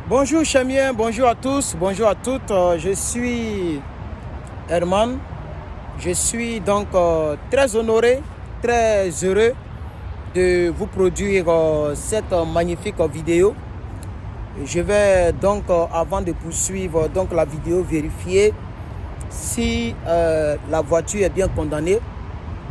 Bonjour Chemien, bonjour à tous, bonjour à toutes. Je suis Herman. Je suis donc très honoré, très heureux de vous produire cette magnifique vidéo. Je vais donc, avant de poursuivre donc, la vidéo, vérifier si la voiture est bien condamnée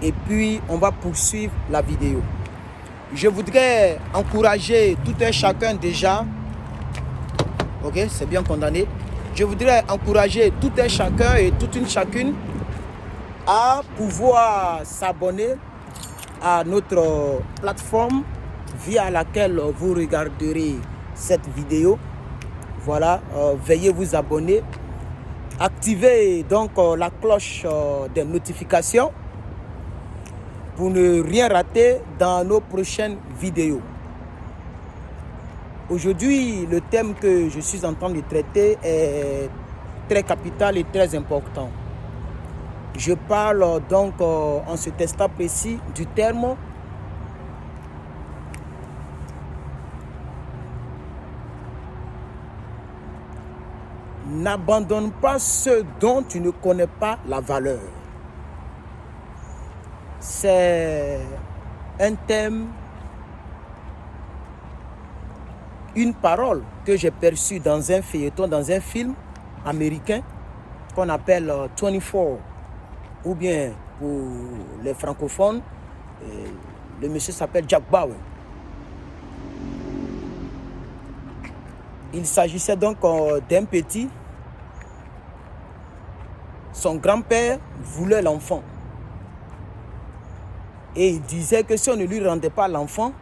et puis on va poursuivre la vidéo. Je voudrais encourager tout un chacun déjà. Ok, c'est bien condamné. Je voudrais encourager tout un chacun et toute une chacune à pouvoir s'abonner à notre plateforme via laquelle vous regarderez cette vidéo. Voilà, veuillez vous abonner. Activez donc la cloche des notifications pour ne rien rater dans nos prochaines vidéos. Aujourd'hui, le thème que je suis en train de traiter est très capital et très important. Je parle donc en ce instant précis du terme « N'abandonne pas ceux dont tu ne connais pas la valeur ». C'est un thème, une parole que j'ai perçue dans un feuilleton, dans un film américain qu'on appelle 24, ou bien pour les francophones, le monsieur s'appelle Jack Bauer. Il s'agissait donc d'un petit. Son grand-père voulait l'enfant. Et il disait que si on ne lui rendait pas l'enfant,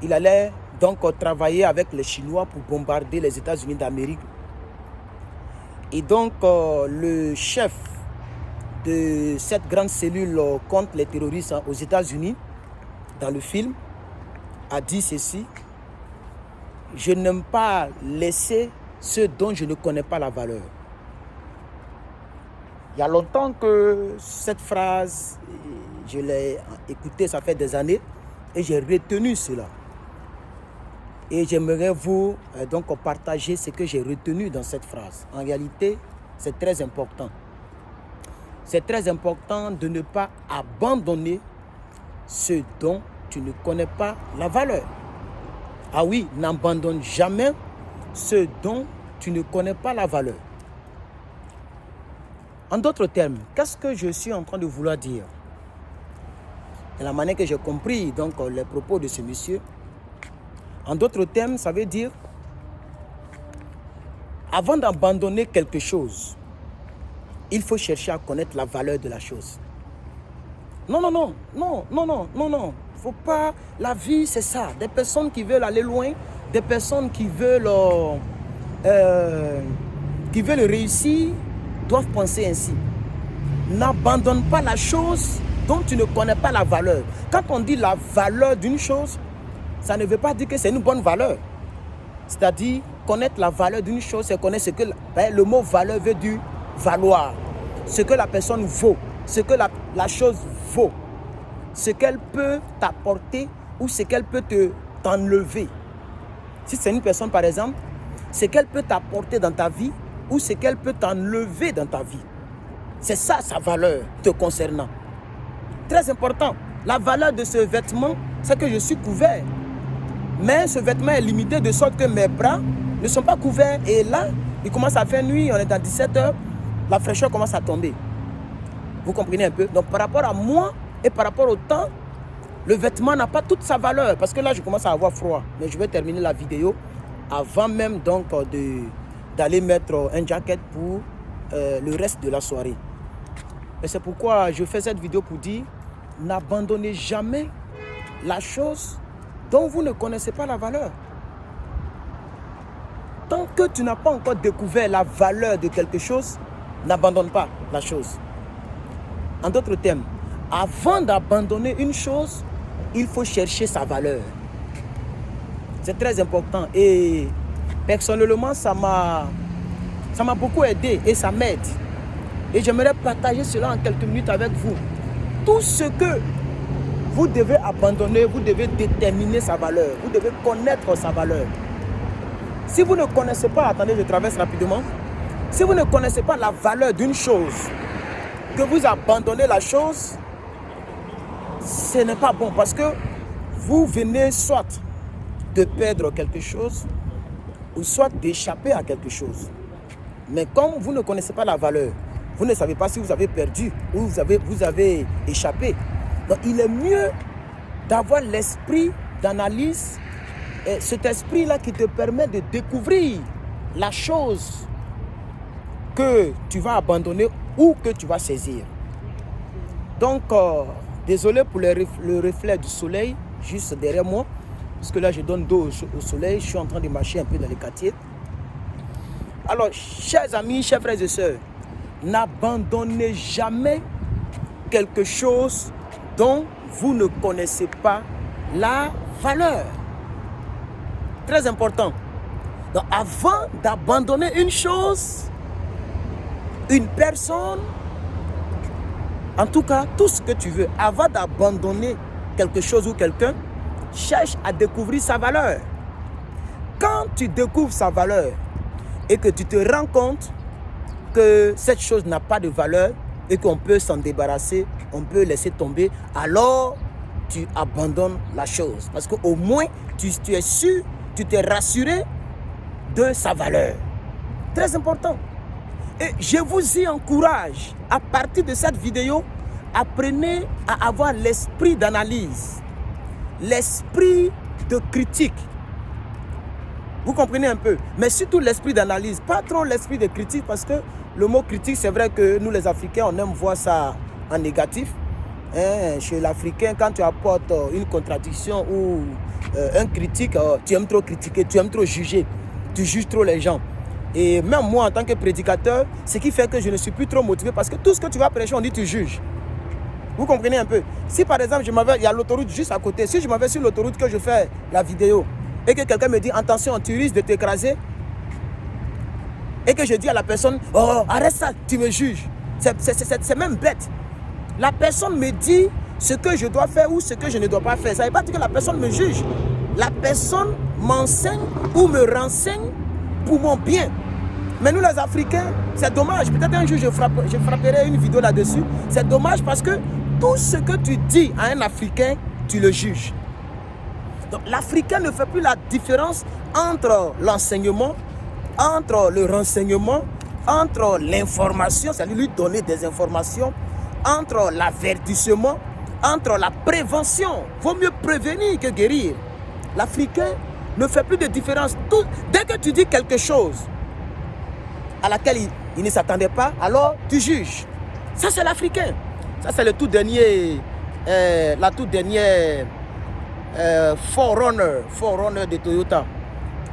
il allait donc travailler avec les Chinois pour bombarder les États-Unis d'Amérique. Et donc le chef de cette grande cellule contre les terroristes aux États-Unis, dans le film, a dit ceci: je n'aime pas laisser ceux dont je ne connais pas la valeur. Il y a longtemps que cette phrase, je l'ai écoutée, ça fait des années, et j'ai retenu cela. Et j'aimerais vous donc partager ce que j'ai retenu dans cette phrase. En réalité, c'est très important. C'est très important de ne pas abandonner ceux dont tu ne connais pas la valeur. Ah oui, n'abandonne jamais ceux dont tu ne connais pas la valeur. En d'autres termes, qu'est-ce que je suis en train de vouloir dire? De la manière que j'ai compris donc les propos de ce monsieur. En d'autres termes, ça veut dire, avant d'abandonner quelque chose, il faut chercher à connaître la valeur de la chose. Non. Faut pas. La vie, c'est ça. Des personnes qui veulent aller loin, des personnes qui veulent réussir, doivent penser ainsi. N'abandonne pas la chose dont tu ne connais pas la valeur. Quand on dit la valeur d'une chose, ça ne veut pas dire que c'est une bonne valeur. C'est-à-dire, connaître la valeur d'une chose, c'est connaître ce que le mot valeur veut dire valoir. Ce que la personne vaut, ce que la chose vaut, ce qu'elle peut t'apporter ou ce qu'elle peut t'enlever. Si c'est une personne, par exemple, ce qu'elle peut t'apporter dans ta vie ou ce qu'elle peut t'enlever dans ta vie. C'est ça sa valeur te concernant. Très important. La valeur de ce vêtement, c'est que je suis couvert. Mais ce vêtement est limité de sorte que mes bras ne sont pas couverts. Et là, il commence à faire nuit, on est à 17 h, la fraîcheur commence à tomber. Vous comprenez un peu? Donc par rapport à moi et par rapport au temps, le vêtement n'a pas toute sa valeur. Parce que là, je commence à avoir froid. Mais je vais terminer la vidéo avant même donc d'aller mettre un jacket pour le reste de la soirée. Et c'est pourquoi je fais cette vidéo pour dire, n'abandonnez jamais la chose dont vous ne connaissez pas la valeur. Tant que tu n'as pas encore découvert la valeur de quelque chose, n'abandonne pas la chose. En d'autres termes, avant d'abandonner une chose, il faut chercher sa valeur. C'est très important et personnellement, ça m'a beaucoup aidé et ça m'aide. Et j'aimerais partager cela en quelques minutes avec vous. Tout ce que vous devez abandonner, vous devez déterminer sa valeur, vous devez connaître sa valeur. Si vous ne connaissez pas, attendez, je traverse rapidement. Si vous ne connaissez pas la valeur d'une chose, que vous abandonnez la chose, ce n'est pas bon parce que vous venez soit de perdre quelque chose ou soit d'échapper à quelque chose. Mais comme vous ne connaissez pas la valeur, vous ne savez pas si vous avez perdu ou vous avez échappé. Donc il est mieux d'avoir l'esprit d'analyse, et cet esprit-là qui te permet de découvrir la chose que tu vas abandonner ou que tu vas saisir. Donc, désolé pour le reflet du soleil juste derrière moi, parce que là je donne dos au soleil, je suis en train de marcher un peu dans les quartiers. Alors, chers amis, chers frères et sœurs, n'abandonnez jamais quelque chose dont vous ne connaissez pas la valeur. Très important. Donc, avant d'abandonner une chose, une personne, en tout cas, tout ce que tu veux, avant d'abandonner quelque chose ou quelqu'un, cherche à découvrir sa valeur. Quand tu découvres sa valeur et que tu te rends compte que cette chose n'a pas de valeur et qu'on peut s'en débarrasser, on peut laisser tomber, alors tu abandonnes la chose. Parce qu'au moins, tu es sûr, tu t'es rassuré de sa valeur. Très important. Et je vous y encourage, à partir de cette vidéo, apprenez à avoir l'esprit d'analyse, l'esprit de critique. Vous comprenez un peu? Mais surtout l'esprit d'analyse, pas trop l'esprit de critique, parce que le mot critique, c'est vrai que nous les Africains, on aime voir ça en négatif. Chez l'Africain, quand tu apportes une contradiction ou un critique, tu aimes trop critiquer, tu aimes trop juger, tu juges trop les gens. Et même moi, en tant que prédicateur, ce qui fait que je ne suis plus trop motivé, parce que tout ce que tu vas prêcher, on dit tu juges. Vous comprenez un peu? Si par exemple, il y a l'autoroute juste à côté, si je m'avais sur l'autoroute que je fais la vidéo, et que quelqu'un me dit, attention, tu risques de t'écraser, et que je dis à la personne, oh, arrête ça, tu me juges. C'est même bête. La personne me dit ce que je dois faire ou ce que je ne dois pas faire. Ça ne veut pas dire que la personne me juge. La personne m'enseigne ou me renseigne pour mon bien. Mais nous les Africains, c'est dommage. Peut-être un jour je frapperai une vidéo là-dessus. C'est dommage parce que tout ce que tu dis à un Africain, tu le juges. Donc l'Africain ne fait plus la différence entre l'enseignement, entre le renseignement, entre l'information, c'est-à-dire lui donner des informations, entre l'avertissement, entre la prévention. Il vaut mieux prévenir que guérir. L'Africain ne fait plus de différence. Dès que tu dis quelque chose à laquelle il ne s'attendait pas, alors tu juges. Ça, c'est l'Africain. Ça, c'est le tout dernier, la toute dernière Forerunner de Toyota.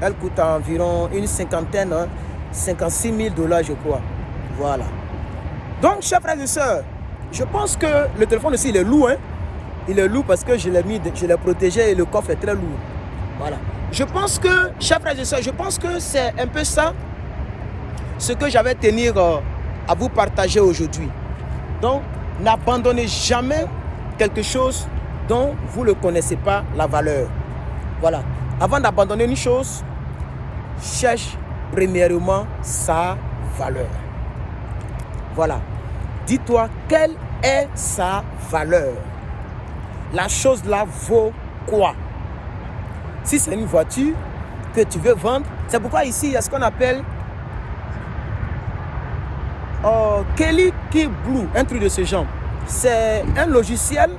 Elle coûte environ une cinquantaine, 56 000 $, je crois. Voilà. Donc, chers frères et sœurs, je pense que le téléphone aussi, il est lourd. Il est lourd parce que je l'ai protégé et le coffre est très lourd. Voilà. Je pense que, chers frères et sœurs, je pense que c'est un peu ça ce que j'avais tenir à vous partager aujourd'hui. Donc, n'abandonnez jamais quelque chose dont vous ne connaissez pas la valeur. Voilà. Avant d'abandonner une chose, cherche premièrement sa valeur. Voilà. Dis-toi quelle est sa valeur. La chose là vaut quoi? Si c'est une voiture que tu veux vendre, c'est pourquoi ici il y a ce qu'on appelle Kelly Key Blue, un truc de ce genre. C'est un logiciel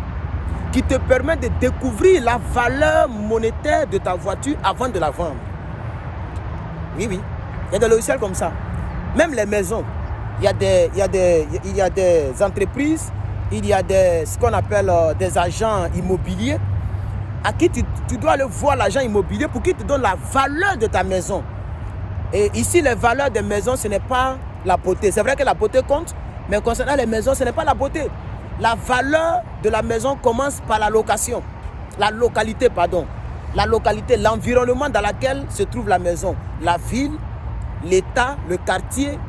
qui te permet de découvrir la valeur monétaire de ta voiture avant de la vendre. Oui, oui. Il y a des logiciels comme ça. Même les maisons. Il y a des entreprises, il y a ce qu'on appelle des agents immobiliers à qui tu dois aller voir l'agent immobilier pour qu'il te donne la valeur de ta maison. Et ici, les valeurs des maisons, ce n'est pas la beauté. C'est vrai que la beauté compte, mais concernant les maisons, ce n'est pas la beauté. La valeur de la maison commence par la location. La localité, pardon. La localité, l'environnement dans lequel se trouve la maison. La ville, l'état, le quartier,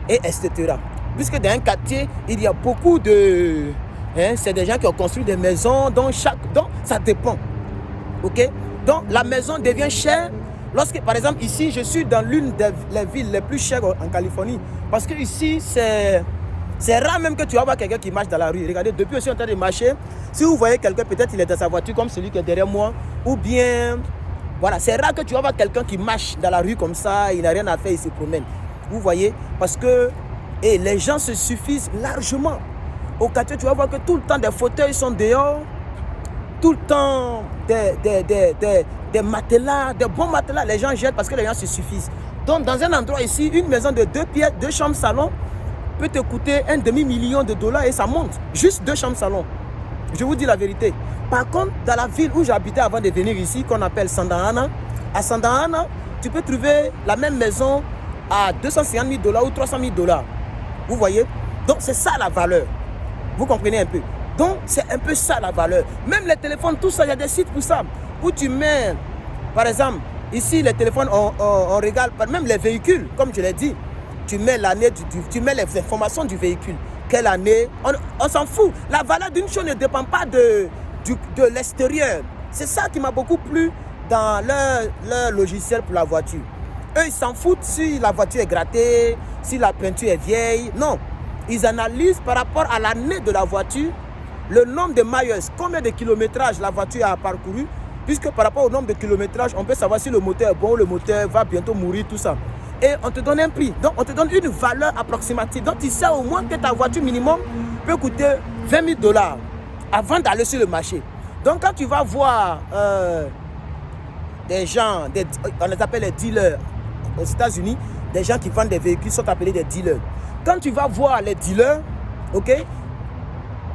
et etc. Puisque dans un quartier, il y a beaucoup de Hein, c'est des gens qui ont construit des maisons, donc ça dépend. Ok? Donc la maison devient chère. Lorsque, par exemple, ici, je suis dans l'une des villes les plus chères en Californie. Parce que ici, c'est rare même que tu vas voir quelqu'un qui marche dans la rue. Regardez, depuis aussi en train de marcher, si vous voyez quelqu'un, peut-être il est dans sa voiture comme celui qui est derrière moi, ou bien, voilà, c'est rare que tu vas voir quelqu'un qui marche dans la rue comme ça, il n'a rien à faire, il se promène. Vous voyez? Parce que les gens se suffisent largement. Au quartier, tu vas voir que tout le temps, des fauteuils sont dehors, tout le temps, des matelas, des bons matelas, les gens jettent parce que les gens se suffisent. Donc, dans un endroit ici, une maison de 2 pièces, 2 chambres salon, peut te coûter un demi-million de dollars et ça monte. Juste 2 chambres salon. Je vous dis la vérité. Par contre, dans la ville où j'habitais avant de venir ici, qu'on appelle Santa Ana, à Santa Ana, tu peux trouver la même maison à 250 000 dollars ou 300 000 dollars. Vous voyez? Donc, c'est ça la valeur. Vous comprenez un peu? Donc, c'est un peu ça la valeur. Même les téléphones, tout ça, il y a des sites pour ça. Où tu mets, par exemple, ici, les téléphones, on regarde, même les véhicules, comme je l'ai dit. Tu mets l'année, tu mets les informations du véhicule. Quelle année? On s'en fout. La valeur d'une chose ne dépend pas de l'extérieur. C'est ça qui m'a beaucoup plu dans leur logiciel pour la voiture. Eux, ils s'en foutent si la voiture est grattée, si la peinture est vieille. Non. Ils analysent par rapport à l'année de la voiture, le nombre de miles, combien de kilométrage la voiture a parcouru, puisque par rapport au nombre de kilométrage, on peut savoir si le moteur est bon, le moteur va bientôt mourir, tout ça. Et on te donne un prix, donc on te donne une valeur approximative. Donc tu sais au moins que ta voiture minimum peut coûter 20 000 dollars avant d'aller sur le marché. Donc quand tu vas voir des gens, on les appelle les dealers aux États-Unis, des gens qui vendent des véhicules sont appelés des dealers. Quand tu vas voir les dealers, ok,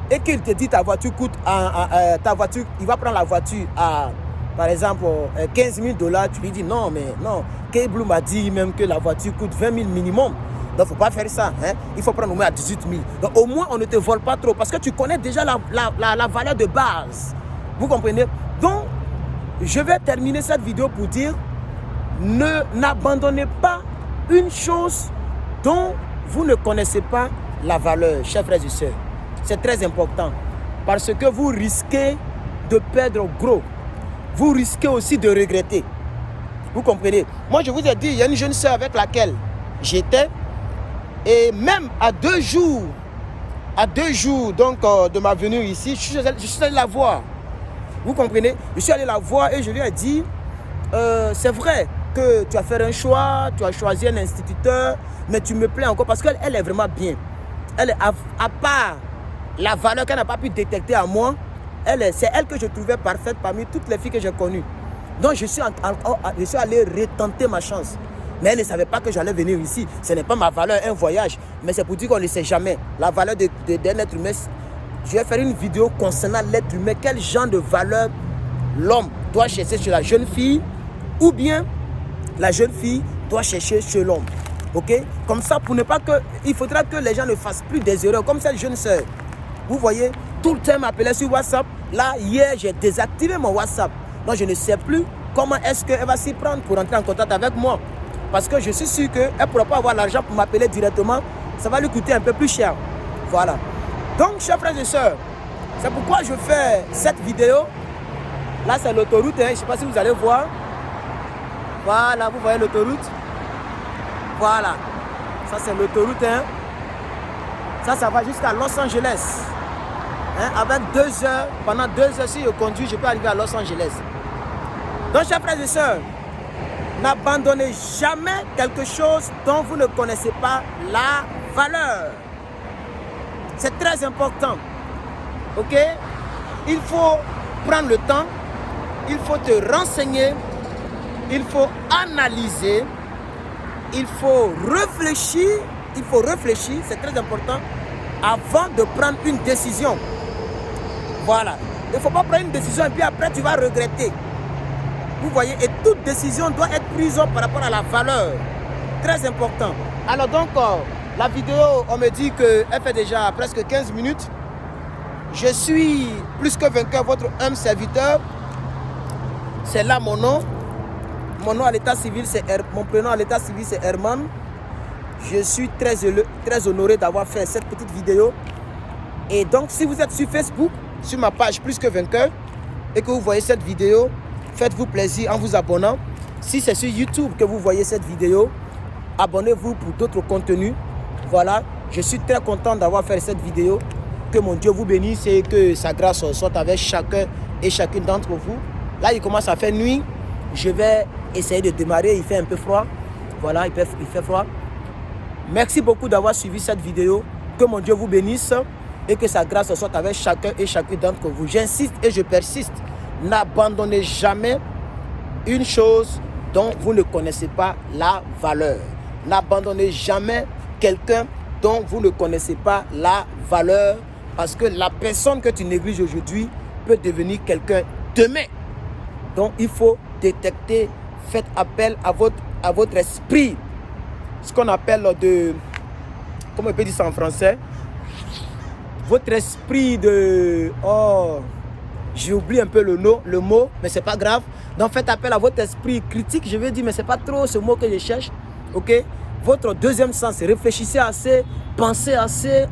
et qu'il te dit ta voiture coûte, il va prendre la voiture à, par exemple, 15 000 dollars, tu lui dis non, mais non, K-Blue m'a dit même que la voiture coûte 20 000 minimum. Donc, il ne faut pas faire ça. Hein? Il faut prendre au moins à 18 000. Donc, au moins, on ne te vole pas trop parce que tu connais déjà la valeur de base. Vous comprenez? Donc, je vais terminer cette vidéo pour dire n'abandonnez pas une chose dont vous ne connaissez pas la valeur, chers frères et sœurs. C'est très important parce que vous risquez de perdre gros. Vous risquez aussi de regretter. Vous comprenez? Moi, je vous ai dit, il y a une jeune sœur avec laquelle j'étais. Et même à 2 jours donc, de ma venue ici, je suis allé la voir. Vous comprenez? Je suis allé la voir et je lui ai dit, c'est vrai que tu as fait un choix, tu as choisi un instituteur, mais tu me plais encore parce qu'elle est vraiment bien. Elle est, à part la valeur qu'elle n'a pas pu détecter à moi, c'est elle que je trouvais parfaite parmi toutes les filles que j'ai connues. Donc je suis allé retenter ma chance. Mais elle ne savait pas que j'allais venir ici. Ce n'est pas ma valeur, un voyage. Mais c'est pour dire qu'on ne sait jamais. La valeur d'un être humain. Je vais faire une vidéo concernant l'être humain. Quel genre de valeur l'homme doit chercher chez la jeune fille. Ou bien la jeune fille doit chercher chez l'homme. Ok? Comme ça, pour ne pas que... Il faudra que les gens ne fassent plus des erreurs. Comme cette jeune sœur. Vous voyez, tout le temps m'appelait sur WhatsApp. Là, hier, j'ai désactivé mon WhatsApp. Donc, je ne sais plus comment est-ce qu'elle va s'y prendre pour entrer en contact avec moi. Parce que je suis sûr qu'elle ne pourra pas avoir l'argent pour m'appeler directement. Ça va lui coûter un peu plus cher. Voilà. Donc, chers frères et sœurs, c'est pourquoi je fais cette vidéo. Là, c'est l'autoroute. Hein. Je ne sais pas si vous allez voir. Voilà, vous voyez l'autoroute. Voilà. Ça, c'est l'autoroute. Hein. Ça va jusqu'à Los Angeles. Hein. Avec 2 heures, pendant 2 heures, si je conduis, je peux arriver à Los Angeles. Donc, chers frères et sœurs, n'abandonnez jamais quelque chose dont vous ne connaissez pas la valeur. C'est très important. Ok? Il faut prendre le temps. Il faut te renseigner. Il faut analyser. Il faut réfléchir. Il faut réfléchir, c'est très important, avant de prendre une décision. Voilà. Il ne faut pas prendre une décision et puis après tu vas regretter. Vous voyez, et toute décision doit être prise par rapport à la valeur. Très important. Alors donc, la vidéo, on me dit qu'elle fait déjà presque 15 minutes. Je suis plus que vainqueur, votre humble serviteur. C'est là mon nom. Mon nom à l'état civil, mon prénom à l'état civil, c'est Herman. Je suis très honoré d'avoir fait cette petite vidéo. Et donc, si vous êtes sur Facebook, sur ma page Plus que Vainqueur, et que vous voyez cette vidéo, faites-vous plaisir en vous abonnant. Si c'est sur YouTube que vous voyez cette vidéo, abonnez-vous pour d'autres contenus. Voilà, je suis très content d'avoir fait cette vidéo. Que mon Dieu vous bénisse et que sa grâce soit avec chacun et chacune d'entre vous. Là, il commence à faire nuit. Je vais essayer de démarrer. Il fait un peu froid. Voilà, il fait froid. Merci beaucoup d'avoir suivi cette vidéo. Que mon Dieu vous bénisse et que sa grâce soit avec chacun et chacune d'entre vous. J'insiste et je persiste. N'abandonnez jamais une chose dont vous ne connaissez pas la valeur. N'abandonnez jamais quelqu'un dont vous ne connaissez pas la valeur. Parce que la personne que tu négliges aujourd'hui peut devenir quelqu'un demain. Donc, il faut détecter, faites appel à votre esprit. Ce qu'on appelle de... Comment on peut dire ça en français? Votre esprit de... Oh, j'ai oublié un peu le mot, mais c'est pas grave. Donc, faites appel à votre esprit critique. Je vais dire, mais c'est pas trop ce mot que je cherche. Ok? Votre deuxième sens, réfléchissez assez, pensez assez.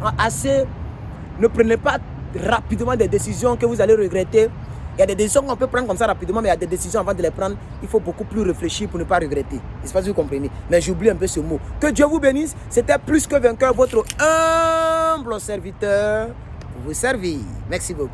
Ne prenez pas rapidement des décisions que vous allez regretter. Il y a des décisions qu'on peut prendre comme ça rapidement, mais il y a des décisions avant de les prendre, il faut beaucoup plus réfléchir pour ne pas regretter. Je ne sais pas si vous comprenez, mais j'oublie un peu ce mot. Que Dieu vous bénisse. C'était Plus que Vainqueur, votre humble serviteur pour vous servir. Merci beaucoup.